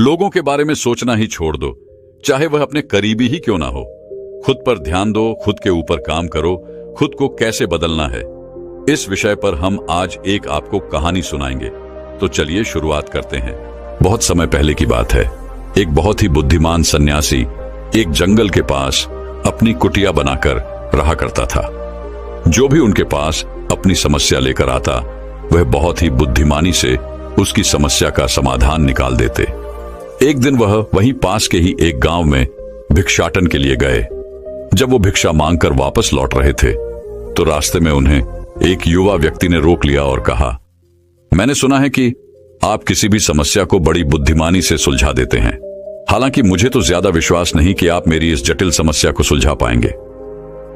लोगों के बारे में सोचना ही छोड़ दो, चाहे वह अपने करीबी ही क्यों ना हो। खुद पर ध्यान दो, खुद के ऊपर काम करो, खुद को कैसे बदलना है, इस विषय पर हम आज एक आपको कहानी सुनाएंगे। तो चलिए शुरुआत करते हैं। बहुत समय पहले की बात है। एक बहुत ही बुद्धिमान सन्यासी एक जंगल के पास अपनी कुटिया बनाकर रहा करता था। जो भी उनके पास अपनी समस्या लेकर आता, वह बहुत ही बुद्धिमानी से उसकी समस्या का समाधान निकाल देते। एक दिन वह वहीं पास के ही एक गांव में भिक्षाटन के लिए गए। जब वो भिक्षा मांगकर वापस लौट रहे थे, तो रास्ते में उन्हें एक युवा व्यक्ति ने रोक लिया और कहा, मैंने सुना है कि आप किसी भी समस्या को बड़ी बुद्धिमानी से सुलझा देते हैं। हालांकि मुझे तो ज्यादा विश्वास नहीं कि आप मेरी इस जटिल समस्या को सुलझा पाएंगे,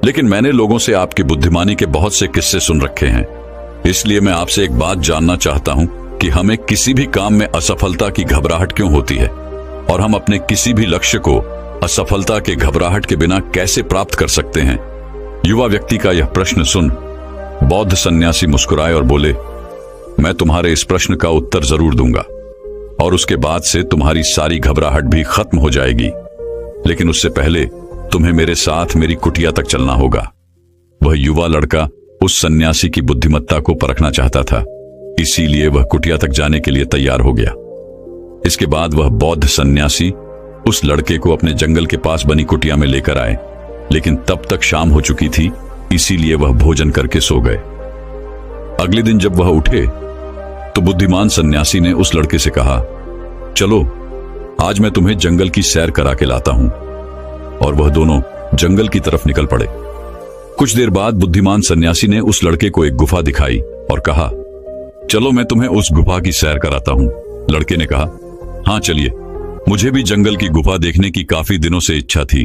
लेकिन मैंने लोगों से आपकी बुद्धिमानी के बहुत से किस्से सुन रखे हैं। इसलिए मैं आपसे एक बात जानना चाहता हूं कि हमें किसी भी काम में असफलता की घबराहट क्यों होती है, और हम अपने किसी भी लक्ष्य को असफलता के घबराहट के बिना कैसे प्राप्त कर सकते हैं। युवा व्यक्ति का यह प्रश्न सुन बौद्ध सन्यासी मुस्कुराए और बोले, मैं तुम्हारे इस प्रश्न का उत्तर जरूर दूंगा, और उसके बाद से तुम्हारी सारी घबराहट भी खत्म हो जाएगी। लेकिन उससे पहले तुम्हें मेरे साथ मेरी कुटिया तक चलना होगा। वह युवा लड़का उस सन्यासी की बुद्धिमत्ता को परखना चाहता था, इसीलिए वह कुटिया तक जाने के लिए तैयार हो गया। इसके बाद वह बौद्ध सन्यासी उस लड़के को अपने जंगल के पास बनी कुटिया में लेकर आए, लेकिन तब तक शाम हो चुकी थी, इसीलिए वह भोजन करके सो गए। अगले दिन जब वह उठे, तो बुद्धिमान सन्यासी ने उस लड़के से कहा, चलो आज मैं तुम्हें जंगल की सैर करा के लाता हूं। और वह दोनों जंगल की तरफ निकल पड़े। कुछ देर बाद बुद्धिमान सन्यासी ने उस लड़के को एक गुफा दिखाई और कहा, चलो मैं तुम्हें उस गुफा की सैर कराता हूं। लड़के ने कहा, हाँ चलिए, मुझे भी जंगल की गुफा देखने की काफी दिनों से इच्छा थी।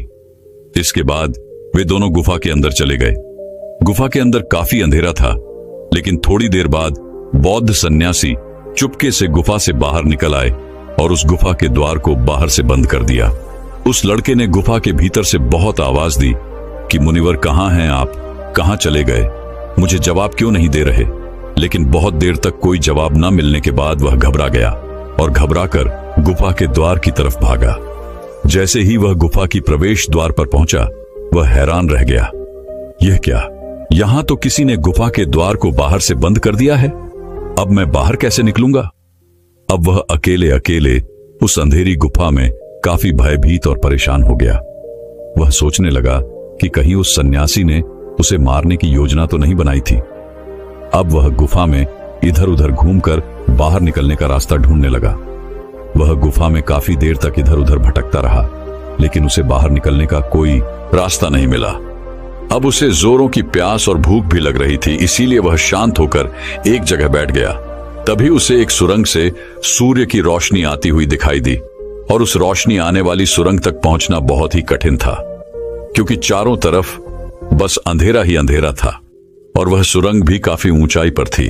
इसके बाद वे दोनों गुफा के अंदर चले गए। गुफा के अंदर काफी अंधेरा था, लेकिन थोड़ी देर बाद बौद्ध सन्यासी चुपके से गुफा से बाहर निकल आए और उस गुफा के द्वार को बाहर से बंद कर दिया। उस लड़के ने गुफा के भीतर से बहुत आवाज दी कि मुनिवर कहाँ हैं आप, कहाँ चले गए, मुझे जवाब क्यों नहीं दे रहे। लेकिन बहुत देर तक कोई जवाब न मिलने के बाद वह घबरा गया और घबराकर गुफा के द्वार की तरफ भागा। जैसे ही वह गुफा की प्रवेश द्वार पर पहुंचा, वह हैरान रह गया। यह क्या, यहां तो किसी ने गुफा के द्वार को बाहर से बंद कर दिया है। अब मैं बाहर कैसे निकलूंगा। अब वह अकेले अकेले उस अंधेरी गुफा में काफी भयभीत और परेशान हो गया। वह सोचने लगा कि कहीं उस सन्यासी ने उसे मारने की योजना तो नहीं बनाई थी। अब वह गुफा में इधर उधर घूमकर बाहर निकलने का रास्ता ढूंढने लगा। वह गुफा में काफी देर तक इधर उधर भटकता रहा, लेकिन उसे बाहर निकलने का कोई रास्ता नहीं मिला। अब उसे जोरों की प्यास और भूख भी लग रही थी, इसीलिए वह शांत होकर एक जगह बैठ गया। तभी उसे एक सुरंग से सूर्य की रोशनी आती हुई दिखाई दी, और उस रोशनी आने वाली सुरंग तक पहुंचना बहुत ही कठिन था, क्योंकि चारों तरफ बस अंधेरा ही अंधेरा था, और वह सुरंग भी काफी ऊंचाई पर थी।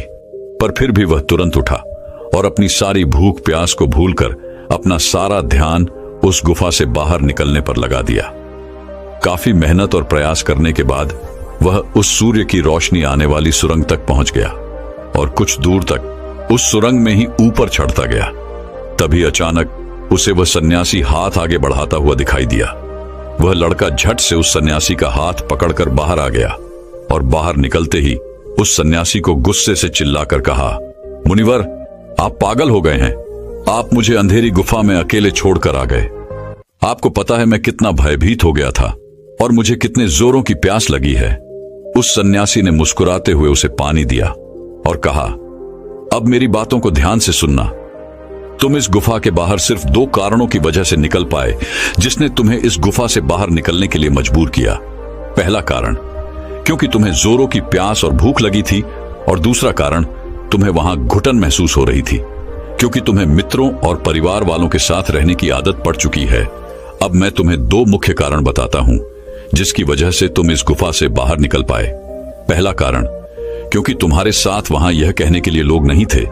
पर फिर भी वह तुरंत उठा और अपनी सारी भूख प्यास को भूलकर अपना सारा ध्यान उस गुफा से बाहर निकलने पर लगा दिया। काफी मेहनत और प्रयास करने के बाद वह उस सूर्य की रोशनी आने वाली सुरंग तक पहुंच गया, और कुछ दूर तक उस सुरंग में ही ऊपर चढ़ता गया। तभी अचानक उसे वह सन्यासी हाथ आगे बढ़ाता हुआ दिखाई दिया। वह लड़का झट से उस सन्यासी का हाथ पकड़कर बाहर आ गया, और बाहर निकलते ही उस सन्यासी को गुस्से से चिल्लाकर कहा, मुनिवर आप पागल हो गए हैं। आप मुझे अंधेरी गुफा में अकेले छोड़कर आ गए। आपको पता है मैं कितना भयभीत हो गया था और मुझे कितने जोरों की प्यास लगी है। उस सन्यासी ने मुस्कुराते हुए उसे पानी दिया और कहा, अब मेरी बातों को ध्यान से सुनना। तुम इस गुफा के बाहर सिर्फ 2 कारणों की वजह से निकल पाए, जिसने तुम्हें इस गुफा से बाहर निकलने के लिए मजबूर किया। पहला कारण, क्योंकि तुम्हें जोरों की प्यास और भूख लगी थी, और दूसरा कारण, तुम्हें वहां घुटन महसूस हो रही थी, क्योंकि तुम्हें मित्रों और परिवार वालों के साथ रहने की आदत पड़ चुकी है। अब मैं तुम्हें 2 मुख्य कारण बताता हूं, जिसकी वजह से तुम इस गुफा से बाहर निकल पाए। पहला कारण, क्योंकि तुम्हारे साथ वहां यह कहने के लिए लोग नहीं थे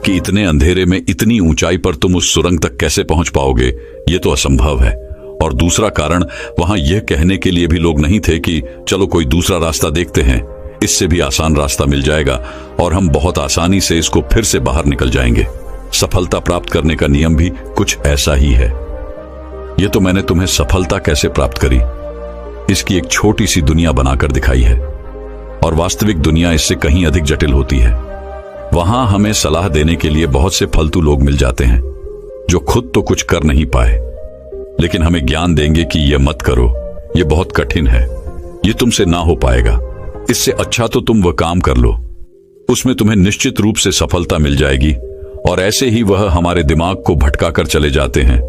कि इतने अंधेरे में इतनी ऊंचाई पर तुम उस सुरंग तक कैसे पहुंच पाओगे, ये तो असंभव है। और दूसरा कारण, वहां यह कहने के लिए भी लोग नहीं थे कि चलो कोई दूसरा रास्ता देखते हैं, इससे भी आसान रास्ता मिल जाएगा और हम बहुत आसानी से इसको फिर से बाहर निकल जाएंगे। सफलता प्राप्त करने का नियम भी कुछ ऐसा ही है। यह तो मैंने तुम्हें सफलता कैसे प्राप्त करी इसकी एक छोटी सी दुनिया बनाकर दिखाई है, और वास्तविक दुनिया इससे कहीं अधिक जटिल होती है। वहां हमें सलाह देने के लिए बहुत से फालतू लोग मिल जाते हैं जो खुद तो कुछ कर नहीं पाए, लेकिन हमें ज्ञान देंगे कि यह मत करो, यह बहुत कठिन है, यह तुमसे ना हो पाएगा, इससे अच्छा तो तुम वह काम कर लो, उसमें तुम्हें निश्चित रूप से सफलता मिल जाएगी। और ऐसे ही वह हमारे दिमाग को भटका कर चले जाते हैं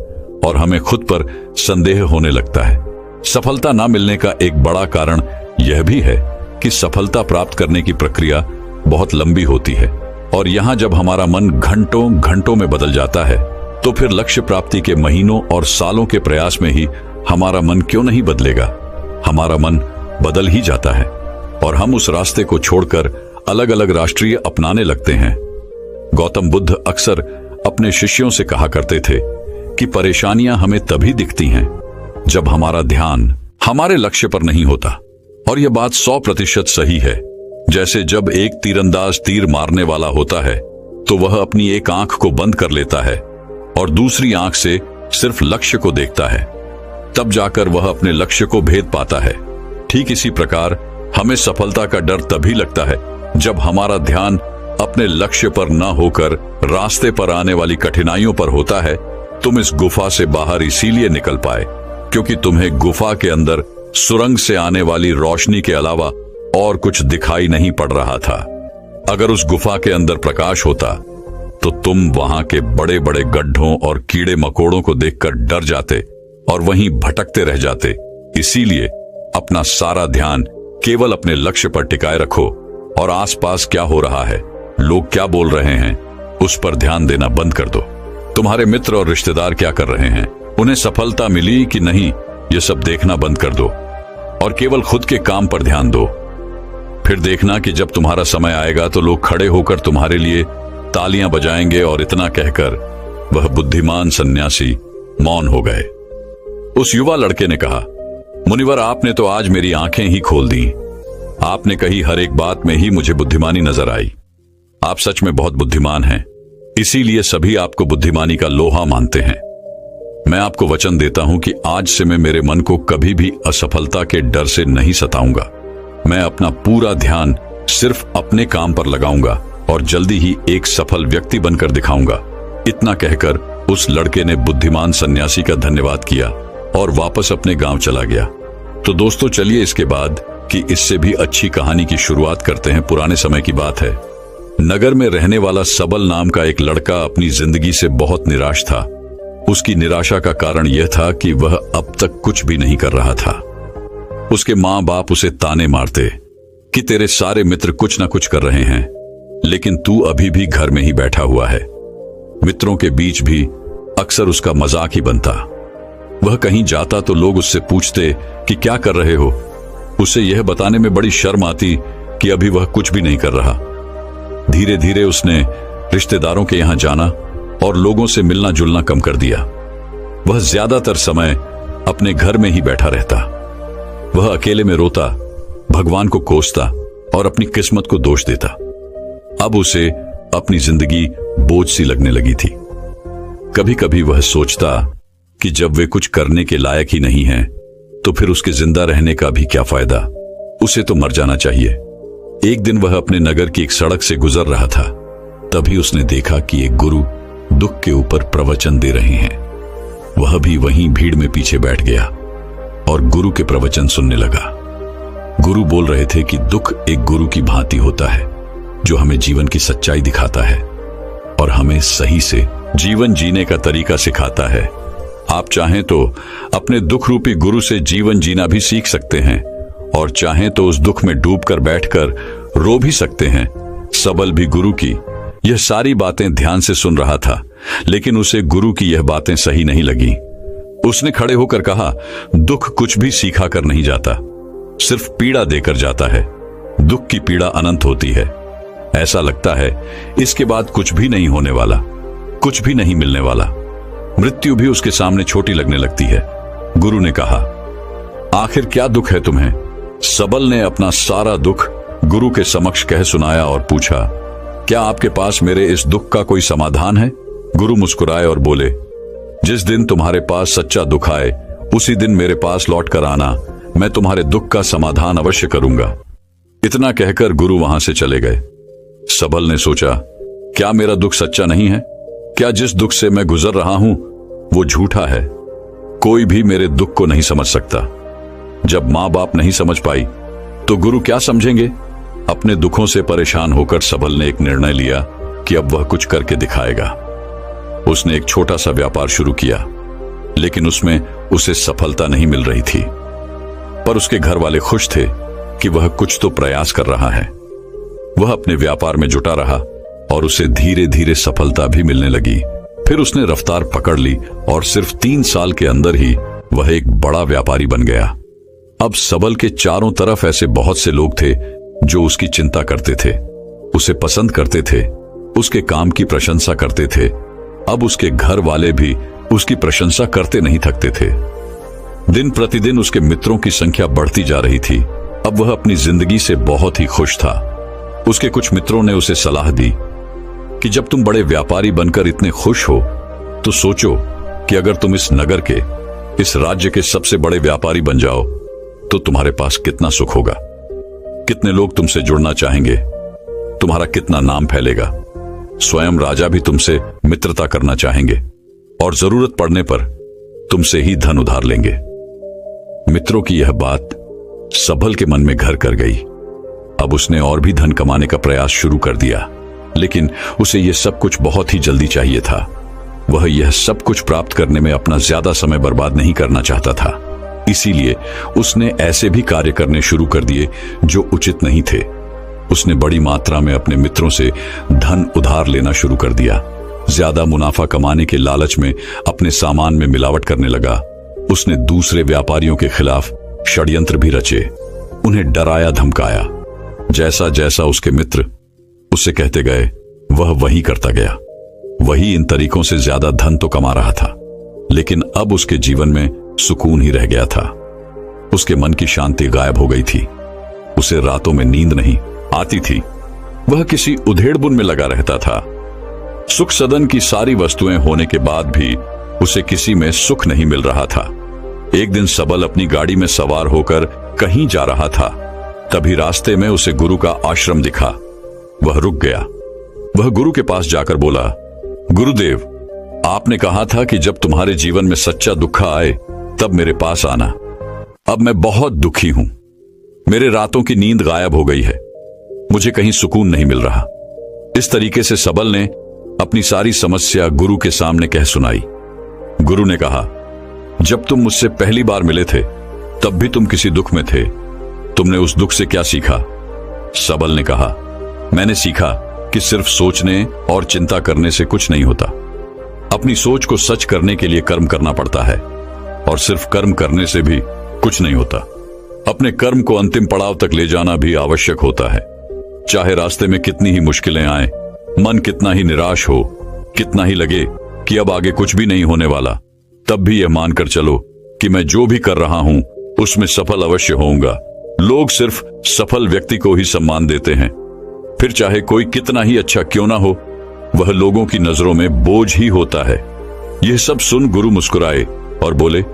और हमें खुद पर संदेह होने लगता है। सफलता ना मिलने का एक बड़ा कारण यह भी है कि सफलता प्राप्त करने की प्रक्रिया बहुत लंबी होती है, और यहां जब हमारा मन घंटों घंटों में बदल जाता है तो फिर लक्ष्य प्राप्ति के महीनों और सालों के प्रयास में ही हमारा मन क्यों नहीं बदलेगा। हमारा मन बदल ही जाता है और हम उस रास्ते को छोड़कर अलग अलग राष्ट्रीय अपनाने लगते हैं। गौतम बुद्ध अक्सर अपने शिष्यों से कहा करते थे कि परेशानियां हमें तभी दिखती हैं जब हमारा ध्यान हमारे लक्ष्य पर नहीं होता, और यह बात 100% सही है। जैसे जब एक तीरंदाज तीर मारने वाला होता है तो वह अपनी एक आंख को बंद कर लेता है और दूसरी आंख से सिर्फ लक्ष्य को देखता है, तब जाकर वह अपने लक्ष्य को भेद पाता है। ठीक इसी प्रकार हमें सफलता का डर तभी लगता है जब हमारा ध्यान अपने लक्ष्य पर न होकर रास्ते पर आने वाली कठिनाइयों पर होता है। तुम इस गुफा से बाहर इसीलिए निकल पाए क्योंकि तुम्हें गुफा के अंदर सुरंग से आने वाली रोशनी के अलावा और कुछ दिखाई नहीं पड़ रहा था। अगर उस गुफा के अंदर प्रकाश होता तो तुम वहां के बड़े बड़े गड्ढों और कीड़े मकोड़ों को देखकर डर जाते और वहीं भटकते रह जाते। इसीलिए अपना सारा ध्यान केवल अपने लक्ष्य पर टिकाए रखो और आसपास क्या हो रहा है, लोग क्या बोल रहे हैं, उस पर ध्यान देना बंद कर दो। तुम्हारे मित्र और रिश्तेदार क्या कर रहे हैं, उन्हें सफलता मिली कि नहीं, ये सब देखना बंद कर दो और केवल खुद के काम पर ध्यान दो। फिर देखना कि जब तुम्हारा समय आएगा तो लोग खड़े होकर तुम्हारे लिए तालियां बजाएंगे। और इतना कहकर वह बुद्धिमान सन्यासी मौन हो गए। उस युवा लड़के ने कहा, मुनिवर, आपने तो आज मेरी आंखें ही खोल दी। आपने कही हर एक बात में ही मुझे बुद्धिमानी नजर आई। आप सच में बहुत बुद्धिमान हैं, इसीलिए सभी आपको बुद्धिमानी का लोहा मानते हैं। मैं आपको वचन देता हूं कि आज से मैं मेरे मन को कभी भी असफलता के डर से नहीं सताऊंगा। मैं अपना पूरा ध्यान सिर्फ अपने काम पर लगाऊंगा और जल्दी ही एक सफल व्यक्ति बनकर दिखाऊंगा। इतना कहकर उस लड़के ने बुद्धिमान सन्यासी का धन्यवाद किया और वापस अपने गांव चला गया। तो दोस्तों, चलिए इसके बाद की इससे भी अच्छी कहानी की शुरुआत करते हैं। पुराने समय की बात है। नगर में रहने वाला सबल नाम का एक लड़का अपनी जिंदगी से बहुत निराश था। उसकी निराशा का कारण यह था कि वह अब तक कुछ भी नहीं कर रहा था। उसके माँ बाप उसे ताने मारते कि तेरे सारे मित्र कुछ ना कुछ कर रहे हैं, लेकिन तू अभी भी घर में ही बैठा हुआ है। मित्रों के बीच भी अक्सर उसका मजाक ही बनता। वह कहीं जाता तो लोग उससे पूछते कि क्या कर रहे हो। उसे यह बताने में बड़ी शर्म आती कि अभी वह कुछ भी नहीं कर रहा। धीरे धीरे उसने रिश्तेदारों के यहां जाना और लोगों से मिलना जुलना कम कर दिया। वह ज्यादातर समय अपने घर में ही बैठा रहता। वह अकेले में रोता, भगवान को कोसता और अपनी किस्मत को दोष देता। अब उसे अपनी जिंदगी बोझ सी लगने लगी थी। कभी कभी वह सोचता कि जब वे कुछ करने के लायक ही नहीं हैं, तो फिर उसके जिंदा रहने का भी क्या फायदा, उसे तो मर जाना चाहिए। एक दिन वह अपने नगर की एक सड़क से गुजर रहा था। तभी उसने देखा कि एक गुरु दुख के ऊपर प्रवचन दे रहे हैं। वह भी वहीं भीड़ में पीछे बैठ गया और गुरु के प्रवचन सुनने लगा। गुरु बोल रहे थे कि दुख एक गुरु की भांति होता है जो हमें जीवन की सच्चाई दिखाता है और हमें सही से जीवन जीने का तरीका सिखाता है। आप चाहें तो अपने दुख रूपी गुरु से जीवन जीना भी सीख सकते हैं और चाहें तो उस दुख में डूबकर बैठकर रो भी सकते हैं। सबल भी गुरु की यह सारी बातें ध्यान से सुन रहा था, लेकिन उसे गुरु की यह बातें सही नहीं लगी। उसने खड़े होकर कहा, दुख कुछ भी सीखा कर नहीं जाता, सिर्फ पीड़ा देकर जाता है। दुख की पीड़ा अनंत होती है। ऐसा लगता है इसके बाद कुछ भी नहीं होने वाला, कुछ भी नहीं मिलने वाला। मृत्यु भी उसके सामने छोटी लगने लगती है। गुरु ने कहा, आखिर क्या दुख है तुम्हें? सबल ने अपना सारा दुख गुरु के समक्ष कह सुनाया और पूछा, क्या आपके पास मेरे इस दुख का कोई समाधान है? गुरु मुस्कुराए और बोले, जिस दिन तुम्हारे पास सच्चा दुख आए उसी दिन मेरे पास लौट कर आना, मैं तुम्हारे दुख का समाधान अवश्य करूंगा। इतना कहकर गुरु वहां से चले गए। सबल ने सोचा, क्या मेरा दुख सच्चा नहीं है? क्या जिस दुख से मैं गुजर रहा हूं वो झूठा है? कोई भी मेरे दुख को नहीं समझ सकता। जब मां बाप नहीं समझ पाई तो गुरु क्या समझेंगे? अपने दुखों से परेशान होकर सबल ने एक निर्णय लिया कि अब वह कुछ करके दिखाएगा। उसने एक छोटा सा व्यापार शुरू किया, लेकिन उसमें उसे सफलता नहीं मिल रही थी। पर उसके घर वाले खुश थे कि वह कुछ तो प्रयास कर रहा है। वह अपने व्यापार में जुटा रहा और उसे धीरे धीरे सफलता भी मिलने लगी। फिर उसने रफ्तार पकड़ ली और सिर्फ 3 साल के अंदर ही वह एक बड़ा व्यापारी बन गया। अब सबल के चारों तरफ ऐसे बहुत से लोग थे जो उसकी चिंता करते थे, उसे पसंद करते थे, उसके काम की प्रशंसा करते थे। अब उसके घर वाले भी उसकी प्रशंसा करते नहीं थकते थे। दिन प्रतिदिन उसके मित्रों की संख्या बढ़ती जा रही थी। अब वह अपनी जिंदगी से बहुत ही खुश था। उसके कुछ मित्रों ने उसे सलाह दी कि जब तुम बड़े व्यापारी बनकर इतने खुश हो तो सोचो कि अगर तुम इस नगर के, इस राज्य के सबसे बड़े व्यापारी बन जाओ तो तुम्हारे पास कितना सुख होगा, कितने लोग तुमसे जुड़ना चाहेंगे, तुम्हारा कितना नाम फैलेगा। स्वयं राजा भी तुमसे मित्रता करना चाहेंगे और जरूरत पड़ने पर तुमसे ही धन उधार लेंगे। मित्रों की यह बात सबल के मन में घर कर गई। अब उसने और भी धन कमाने का प्रयास शुरू कर दिया, लेकिन उसे यह सब कुछ बहुत ही जल्दी चाहिए था। वह यह सब कुछ प्राप्त करने में अपना ज्यादा समय बर्बाद नहीं करना चाहता था। इसीलिए उसने ऐसे भी कार्य करने शुरू कर दिए जो उचित नहीं थे। उसने बड़ी मात्रा में अपने मित्रों से धन उधार लेना शुरू कर दिया। ज्यादा मुनाफा कमाने के लालच में अपने सामान में मिलावट करने लगा। उसने दूसरे व्यापारियों के खिलाफ षड्यंत्र भी रचे, उन्हें डराया धमकाया। जैसा जैसा उसके मित्र उससे कहते गए वह वही करता गया। वही इन तरीकों से ज्यादा धन तो कमा रहा था, लेकिन अब उसके जीवन में सुकून ही रह गया था। उसके मन की शांति गायब हो गई थी। उसे रातों में नींद नहीं आती थी। वह किसी उधेड़बुन में लगा रहता था। सुख सदन की सारी वस्तुएं होने के बाद भी उसे किसी में सुख नहीं मिल रहा था। एक दिन सबल अपनी गाड़ी में सवार होकर कहीं जा रहा था। तभी रास्ते में उसे गुरु का आश्रम दिखा। वह रुक गया। वह गुरु के पास जाकर बोला, गुरुदेव, आपने कहा था कि जब तुम्हारे जीवन में सच्चा दुख आए तब मेरे पास आना। अब मैं बहुत दुखी हूं। मेरे रातों की नींद गायब हो गई है। मुझे कहीं सुकून नहीं मिल रहा। इस तरीके से सबल ने अपनी सारी समस्या गुरु के सामने कह सुनाई। गुरु ने कहा, जब तुम मुझसे पहली बार मिले थे तब भी तुम किसी दुख में थे। तुमने उस दुख से क्या सीखा? सबल ने कहा, मैंने सीखा कि सिर्फ सोचने और चिंता करने से कुछ नहीं होता। अपनी सोच को सच करने के लिए कर्म करना पड़ता है, और सिर्फ कर्म करने से भी कुछ नहीं होता। अपने कर्म को अंतिम पड़ाव तक ले जाना भी आवश्यक होता है। चाहे रास्ते में कितनी ही मुश्किलें आए, मन कितना ही निराश हो, कितना ही लगे कि अब आगे कुछ भी नहीं होने वाला, तब भी यह मानकर चलो कि मैं जो भी कर रहा हूं उसमें सफल अवश्य होऊंगा। लोग सिर्फ सफल व्यक्ति को ही सम्मान देते हैं। फिर चाहे कोई कितना ही अच्छा क्यों ना हो, वह लोगों की नजरों में बोझ ही होता है। यह सब सुन गुरु मुस्कुराए और बोले,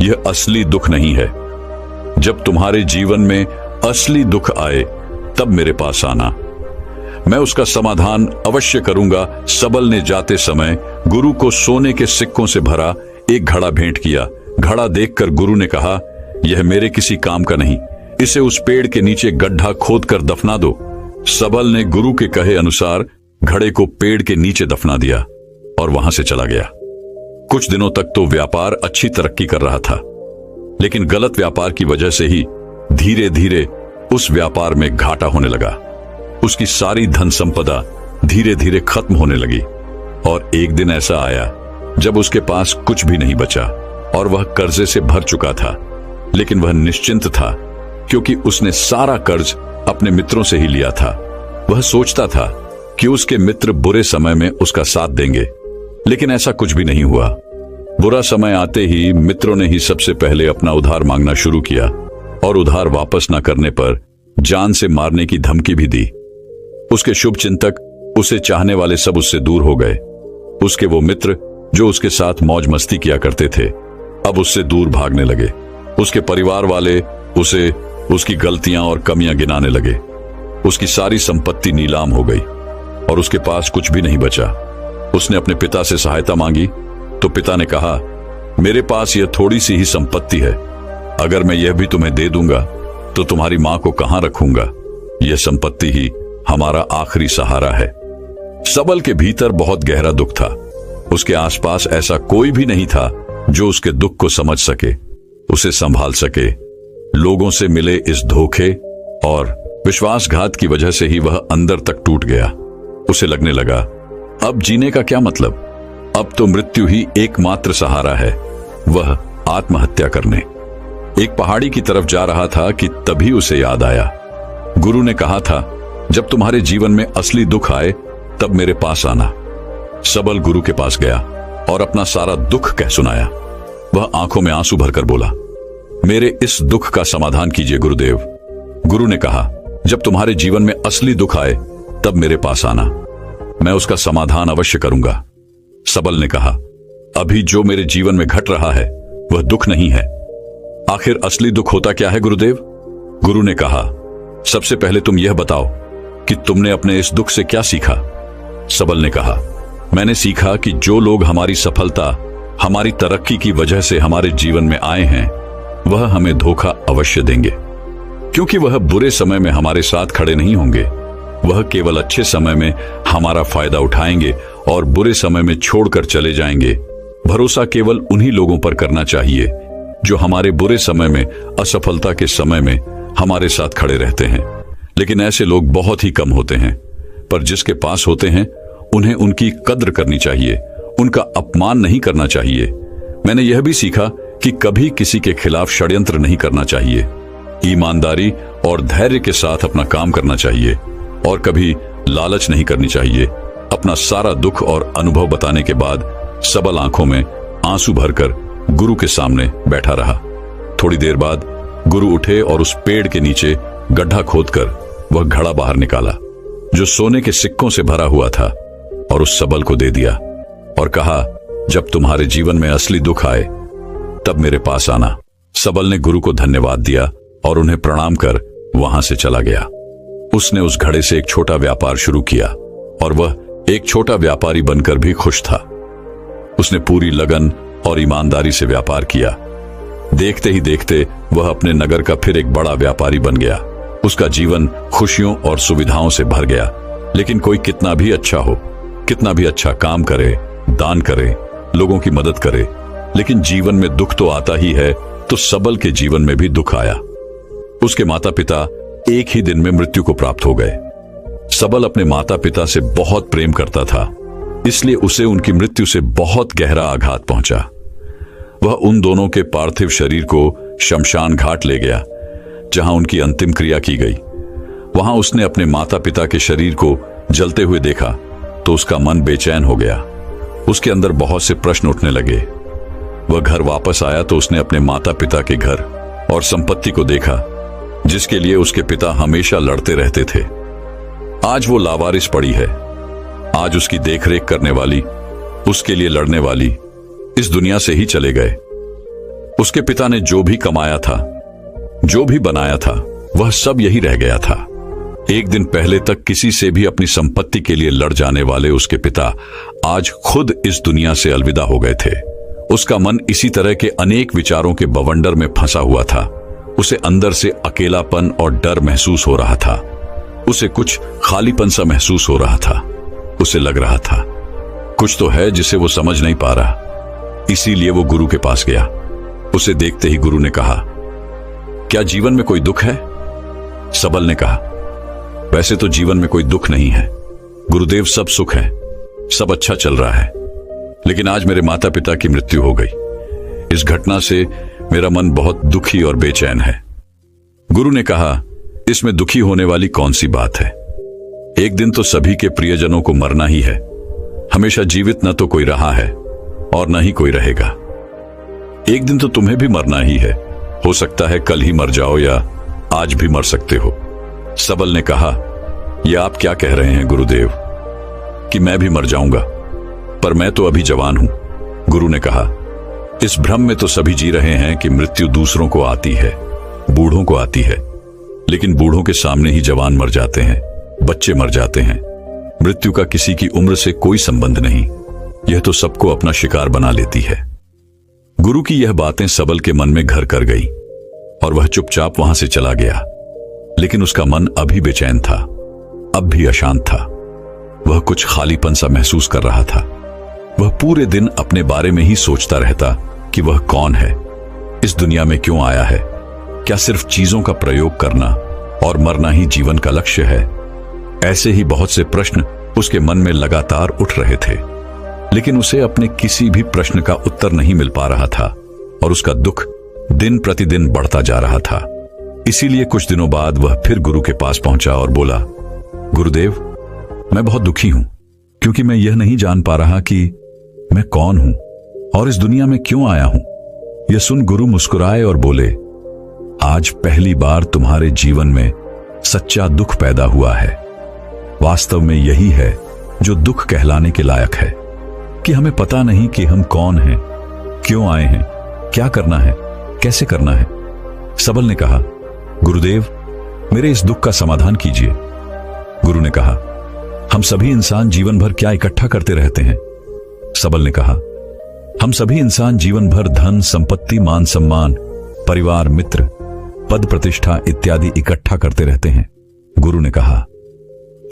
यह असली दुख नहीं है। जब तुम्हारे जीवन में असली दुख आए तब मेरे पास आना, मैं उसका समाधान अवश्य करूंगा। सबल ने जाते समय गुरु को सोने के सिक्कों से भरा एक घड़ा भेंट किया। घड़ा देखकर गुरु ने कहा, यह मेरे किसी काम का नहीं, इसे उस पेड़ के नीचे गड्ढा खोदकर दफना दो। सबल ने गुरु के कहे अनुसार घड़े को पेड़ के नीचे दफना दिया और वहां से चला गया। कुछ दिनों तक तो व्यापार अच्छी तरक्की कर रहा था, लेकिन गलत व्यापार की वजह से ही धीरे धीरे उस व्यापार में घाटा होने लगा। उसकी सारी धन संपदा धीरे धीरे खत्म होने लगी और एक दिन ऐसा आया जब उसके पास कुछ भी नहीं बचा और वह कर्जे से भर चुका था। लेकिन वह निश्चिंत था क्योंकि उसने सारा कर्ज अपने मित्रों से ही लिया था। वह सोचता था कि उसके मित्र बुरे समय में उसका साथ देंगे, लेकिन ऐसा कुछ भी नहीं हुआ। बुरा समय आते ही मित्रों ने ही सबसे पहले अपना उधार मांगना शुरू किया और उधार वापस न करने पर जान से मारने की धमकी भी दी। उसके शुभ चिंतक, उसे चाहने वाले सब उससे दूर हो गए। उसके वो मित्र जो उसके साथ मौज मस्ती किया करते थे, अब उससे दूर भागने लगे। उसके परिवार वाले उसे उसकी गलतियां और कमियां गिनाने लगे। उसकी सारी संपत्ति नीलाम हो गई और उसके पास कुछ भी नहीं बचा। उसने अपने पिता से सहायता मांगी तो पिता ने कहा, मेरे पास यह थोड़ी सी ही संपत्ति है, अगर मैं यह भी तुम्हें दे दूंगा तो तुम्हारी मां को कहां रखूंगा? यह संपत्ति ही हमारा आखिरी सहारा है। सबल के भीतर बहुत गहरा दुख था। उसके आसपास ऐसा कोई भी नहीं था जो उसके दुख को समझ सके, उसे संभाल सके। लोगों से मिले इस धोखे और विश्वासघात की वजह से ही वह अंदर तक टूट गया। उसे लगने लगा, अब जीने का क्या मतलब? अब तो मृत्यु ही एकमात्र सहारा है। वह आत्महत्या करने एक पहाड़ी की तरफ जा रहा था कि तभी उसे याद आया, गुरु ने कहा था, जब तुम्हारे जीवन में असली दुख आए तब मेरे पास आना। सबल गुरु के पास गया और अपना सारा दुख कह सुनाया। वह आंखों में आंसू भरकर बोला, मेरे इस दुख का समाधान कीजिए गुरुदेव। गुरु ने कहा, जब तुम्हारे जीवन में असली दुख आए तब मेरे पास आना, मैं उसका समाधान अवश्य करूंगा। सबल ने कहा, अभी जो मेरे जीवन में घट रहा है वह दुख नहीं है। आखिर असली दुख होता क्या है गुरुदेव? गुरु ने कहा, सबसे पहले तुम यह बताओ कि तुमने अपने इस दुख से क्या सीखा? सबल ने कहा, मैंने सीखा कि जो लोग हमारी सफलता, हमारी तरक्की की वजह से हमारे जीवन में आए हैं, वह हमें धोखा अवश्य देंगे, क्योंकि वह बुरे समय में हमारे साथ खड़े नहीं होंगे। वह केवल अच्छे समय में हमारा फायदा उठाएंगे और बुरे समय में छोड़कर चले जाएंगे। भरोसा केवल उन्हीं लोगों पर करना चाहिए जो हमारे बुरे समय में, असफलता के समय में हमारे साथ खड़े रहते हैं। लेकिन ऐसे लोग बहुत ही कम होते हैं, पर जिसके पास होते हैं उन्हें उनकी कद्र करनी चाहिए, उनका अपमान नहीं करना चाहिए। मैंने यह भी सीखा कि कभी किसी के खिलाफ षड्यंत्र नहीं करना चाहिए। ईमानदारी और धैर्य के साथ अपना काम करना चाहिए और कभी लालच नहीं करनी चाहिए। अपना सारा दुख और अनुभव बताने के बाद सबल आंखों में आंसू भरकर गुरु के सामने बैठा रहा। थोड़ी देर बाद गुरु उठे और उस पेड़ के नीचे गड्ढा खोदकर वह घड़ा बाहर निकाला जो सोने के सिक्कों से भरा हुआ था और उस सबल को दे दिया और कहा, जब तुम्हारे जीवन में असली दुख आए तब मेरे पास आना। सबल ने गुरु को धन्यवाद दिया और उन्हें प्रणाम कर वहां से चला गया। उसने उस घड़े से एक छोटा व्यापार शुरू किया और वह एक छोटा व्यापारी बनकर भी खुश था। उसने पूरी लगन और ईमानदारी से व्यापार किया। देखते ही देखते वह अपने नगर का फिर एक बड़ा व्यापारी बन गया। उसका जीवन खुशियों और सुविधाओं से भर गया। लेकिन कोई कितना भी अच्छा हो, कितना भी अच्छा काम करे, दान करे, लोगों की मदद करे, लेकिन जीवन में दुख तो आता ही है। तो सबल के जीवन में भी दुख आया। उसके माता पिता एक ही दिन में मृत्यु को प्राप्त हो गए। सबल अपने माता पिता से बहुत प्रेम करता था, इसलिए उसे उनकी मृत्यु से बहुत गहरा आघात पहुंचा। वह उन दोनों के पार्थिव शरीर को शमशान घाट ले गया, जहां उनकी अंतिम क्रिया की गई। वहां उसने अपने माता पिता के शरीर को जलते हुए देखा तो उसका मन बेचैन हो गया। उसके अंदर बहुत से प्रश्न उठने लगे। वह घर वापस आया तो उसने अपने माता पिता के घर और संपत्ति को देखा, जिसके लिए उसके पिता हमेशा लड़ते रहते थे। आज वो लावारिस पड़ी है। आज उसकी देखरेख करने वाली, उसके लिए लड़ने वाली इस दुनिया से ही चले गए। उसके पिता ने जो भी कमाया था, जो भी बनाया था, वह सब यही रह गया था। एक दिन पहले तक किसी से भी अपनी संपत्ति के लिए लड़ जाने वाले उसके पिता आज खुद इस दुनिया से अलविदा हो गए थे। उसका मन इसी तरह के अनेक विचारों के बवंडर में फंसा हुआ था। उसे अंदर से अकेलापन और डर महसूस हो रहा था। उसे कुछ खालीपन सा महसूस हो रहा था। उसे लग रहा था कुछ तो है जिसे वो समझ नहीं पा रहा। इसीलिए वो गुरु के पास गया। उसे देखते ही गुरु ने कहा, क्या जीवन में कोई दुख है? सबल ने कहा, वैसे तो जीवन में कोई दुख नहीं है गुरुदेव, सब सुख है, सब अच्छा चल रहा है। लेकिन आज मेरे माता पिता की मृत्यु हो गई। इस घटना से मेरा मन बहुत दुखी और बेचैन है। गुरु ने कहा, इसमें दुखी होने वाली कौन सी बात है? एक दिन तो सभी के प्रियजनों को मरना ही है। हमेशा जीवित न तो कोई रहा है और न ही कोई रहेगा। एक दिन तो तुम्हें भी मरना ही है। हो सकता है कल ही मर जाओ या आज भी मर सकते हो। सबल ने कहा, यह आप क्या कह रहे हैं गुरुदेव कि मैं भी मर जाऊंगा? पर मैं तो अभी जवान हूं। गुरु ने कहा, इस भ्रम में तो सभी जी रहे हैं कि मृत्यु दूसरों को आती है, बूढ़ों को आती है, लेकिन बूढ़ों के सामने ही जवान मर जाते हैं, बच्चे मर जाते हैं। मृत्यु का किसी की उम्र से कोई संबंध नहीं, यह तो सबको अपना शिकार बना लेती है। गुरु की यह बातें सबल के मन में घर कर गई और वह चुपचाप वहां से चला गया। लेकिन उसका मन अभी बेचैन था, अब भी अशांत था। वह कुछ खालीपन सा महसूस कर रहा था। वह पूरे दिन अपने बारे में ही सोचता रहता कि वह कौन है, इस दुनिया में क्यों आया है, क्या सिर्फ चीजों का प्रयोग करना और मरना ही जीवन का लक्ष्य है। ऐसे ही बहुत से प्रश्न उसके मन में लगातार उठ रहे थे, लेकिन उसे अपने किसी भी प्रश्न का उत्तर नहीं मिल पा रहा था और उसका दुख दिन प्रतिदिन बढ़ता जा रहा था। इसीलिए कुछ दिनों बाद वह फिर गुरु के पास पहुंचा और बोला, गुरुदेव, मैं बहुत दुखी हूं क्योंकि मैं यह नहीं जान पा रहा कि मैं कौन हूं और इस दुनिया में क्यों आया हूं। यह सुन गुरु मुस्कुराए और बोले, आज पहली बार तुम्हारे जीवन में सच्चा दुख पैदा हुआ है। वास्तव में यही है जो दुख कहलाने के लायक है, कि हमें पता नहीं कि हम कौन हैं, क्यों आए हैं, क्या करना है, कैसे करना है। सबल ने कहा, गुरुदेव, मेरे इस दुख का समाधान कीजिए। गुरु ने कहा, हम सभी इंसान जीवन भर क्या इकट्ठा करते रहते हैं। सबल ने कहा, हम सभी इंसान जीवन भर धन, संपत्ति, मान सम्मान, परिवार, मित्र, पद प्रतिष्ठा इत्यादि इकट्ठा करते रहते हैं। गुरु ने कहा,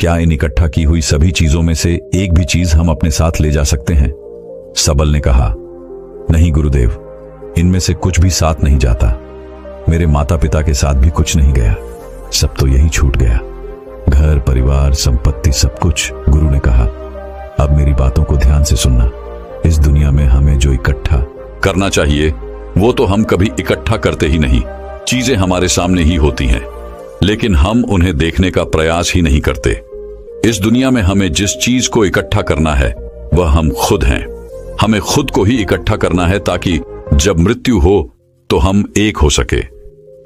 क्या इन इकट्ठा की हुई सभी चीजों में से एक भी चीज हम अपने साथ ले जा सकते हैं। सबल ने कहा, नहीं गुरुदेव, इनमें से कुछ भी साथ नहीं जाता। मेरे माता पिता के साथ भी कुछ नहीं गया, सब तो यही छूट गया, घर, परिवार, संपत्ति, सब कुछ। गुरु ने कहा, अब मेरी बातों को ध्यान से सुनना। इस दुनिया में हमें जो इकट्ठा करना चाहिए वो तो हम कभी इकट्ठा करते ही नहीं। चीजें हमारे सामने ही होती हैं, लेकिन हम उन्हें देखने का प्रयास ही नहीं करते। इस दुनिया में हमें जिस चीज को इकट्ठा करना है वह हम खुद हैं। हमें खुद को ही इकट्ठा करना है ताकि जब मृत्यु हो तो हम एक हो सके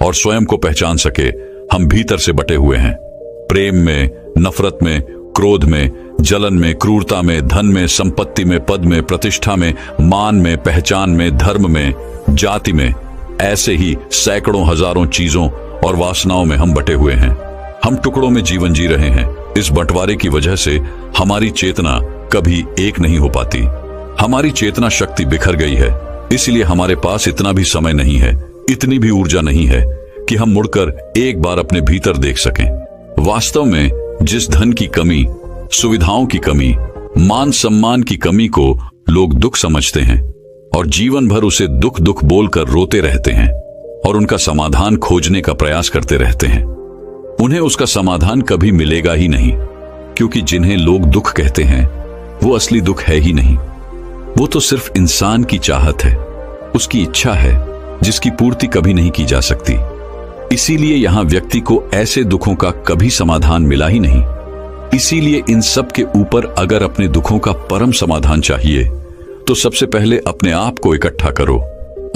और स्वयं को पहचान सके। हम भीतर से बटे हुए हैं, प्रेम में, नफरत में, क्रोध में, जलन में, क्रूरता में, धन में, संपत्ति में, पद में, प्रतिष्ठा में, मान में, पहचान में, धर्म में, जाति में। ऐसे ही सैकड़ों हजारों चीजों और वासनाओं में हम बटे हुए हैं। हम टुकड़ों में जीवन जी रहे हैं। इस बंटवारे की वजह से हमारी चेतना कभी एक नहीं हो पाती। हमारी चेतना शक्ति बिखर गई है, इसलिए हमारे पास इतना भी समय नहीं है, इतनी भी ऊर्जा नहीं है कि हम मुड़कर एक बार अपने भीतर देख सकें। वास्तव में जिस धन की कमी, सुविधाओं की कमी, मान सम्मान की कमी को लोग दुख समझते हैं और जीवन भर उसे दुख दुख बोलकर रोते रहते हैं और उनका समाधान खोजने का प्रयास करते रहते हैं, उन्हें उसका समाधान कभी मिलेगा ही नहीं, क्योंकि जिन्हें लोग दुख कहते हैं वो असली दुख है ही नहीं। वो तो सिर्फ इंसान की चाहत है, उसकी इच्छा है, जिसकी पूर्ति कभी नहीं की जा सकती। इसीलिए यहां व्यक्ति को ऐसे दुखों का कभी समाधान मिला ही नहीं। इसीलिए इन सब के ऊपर अगर अपने दुखों का परम समाधान चाहिए तो सबसे पहले अपने आप को इकट्ठा करो,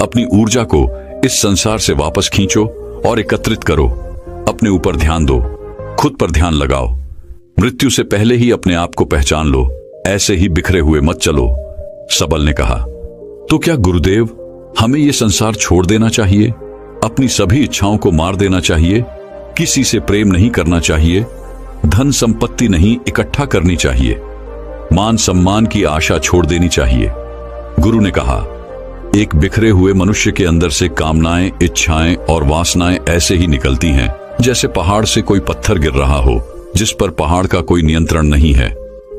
अपनी ऊर्जा को इस संसार से वापस खींचो और एकत्रित करो। अपने ऊपर ध्यान दो, खुद पर ध्यान लगाओ। मृत्यु से पहले ही अपने आप को पहचान लो, ऐसे ही बिखरे हुए मत चलो। सबल ने कहा, तो क्या गुरुदेव, हमें यह संसार छोड़ देना चाहिए, अपनी सभी इच्छाओं को मार देना चाहिए, किसी से प्रेम नहीं करना चाहिए, धन संपत्ति नहीं इकट्ठा करनी चाहिए, मान सम्मान की आशा छोड़ देनी चाहिए। गुरु ने कहा, एक बिखरे हुए मनुष्य के अंदर से कामनाएं, इच्छाएं और वासनाएं ऐसे ही निकलती हैं जैसे पहाड़ से कोई पत्थर गिर रहा हो, जिस पर पहाड़ का कोई नियंत्रण नहीं है,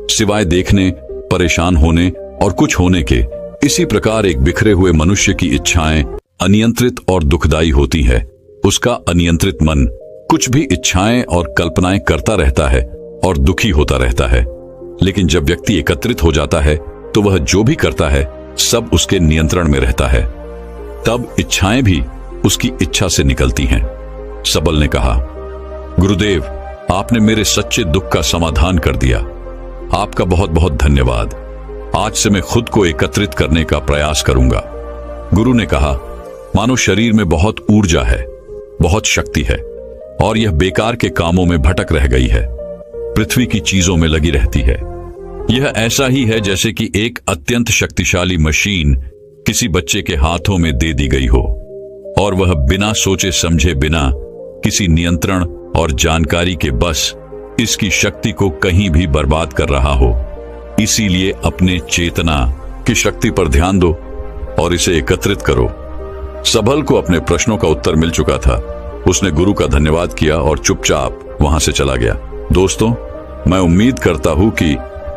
सिवाय देखने, परेशान होने और कुछ होने के। इसी प्रकार एक बिखरे हुए मनुष्य की इच्छाएं अनियंत्रित और दुखदायी होती है। उसका अनियंत्रित मन कुछ भी इच्छाएं और कल्पनाएं करता रहता है और दुखी होता रहता है। लेकिन जब व्यक्ति एकत्रित हो जाता है तो वह जो भी करता है सब उसके नियंत्रण में रहता है, तब इच्छाएं भी उसकी इच्छा से निकलती हैं। सबल ने कहा, गुरुदेव, आपने मेरे सच्चे दुख का समाधान कर दिया। आपका बहुत बहुत धन्यवाद। आज से मैं खुद को एकत्रित करने का प्रयास करूंगा। गुरु ने कहा, मानो शरीर में बहुत ऊर्जा है, बहुत शक्ति है और यह बेकार के कामों में भटक रह गई है, पृथ्वी की चीजों में लगी रहती है। यह ऐसा ही है जैसे कि एक अत्यंत शक्तिशाली मशीन किसी बच्चे के हाथों में दे दी गई हो और वह बिना सोचे समझे, बिना किसी नियंत्रण और जानकारी के बस इसकी शक्ति को कहीं भी बर्बाद कर रहा हो। इसीलिए अपने चेतना की शक्ति पर ध्यान दो और इसे एकत्रित करो। सबल को अपने प्रश्नों का उत्तर मिल चुका था। उसने गुरु का धन्यवाद किया और चुपचाप वहां से चला गया। दोस्तों, मैं उम्मीद करता हूं कि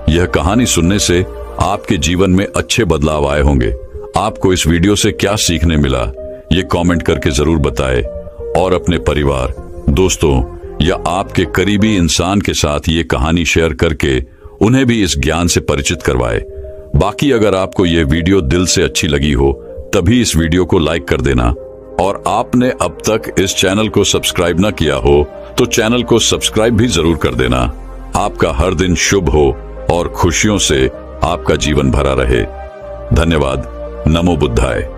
यह कहानी सुनने से आपके जीवन में अच्छे बदलाव आए होंगे। आपको इस वीडियो से क्या सीखने मिला, ये कमेंट करके जरूर बताएं और अपने परिवार, दोस्तों या आपके करीबी इंसान के साथ ये कहानी शेयर करके उन्हें भी इस ज्ञान से परिचित करवाएं। बाकी अगर आपको ये वीडियो दिल से अच्छी लगी हो तभी इस वीडियो को लाइक कर देना और आपने अब तक इस चैनल को सब्सक्राइब ना किया हो तो चैनल को सब्सक्राइब भी जरूर कर देना। आपका हर दिन शुभ हो और खुशियों से आपका जीवन भरा रहे। धन्यवाद। नमो बुद्धाय।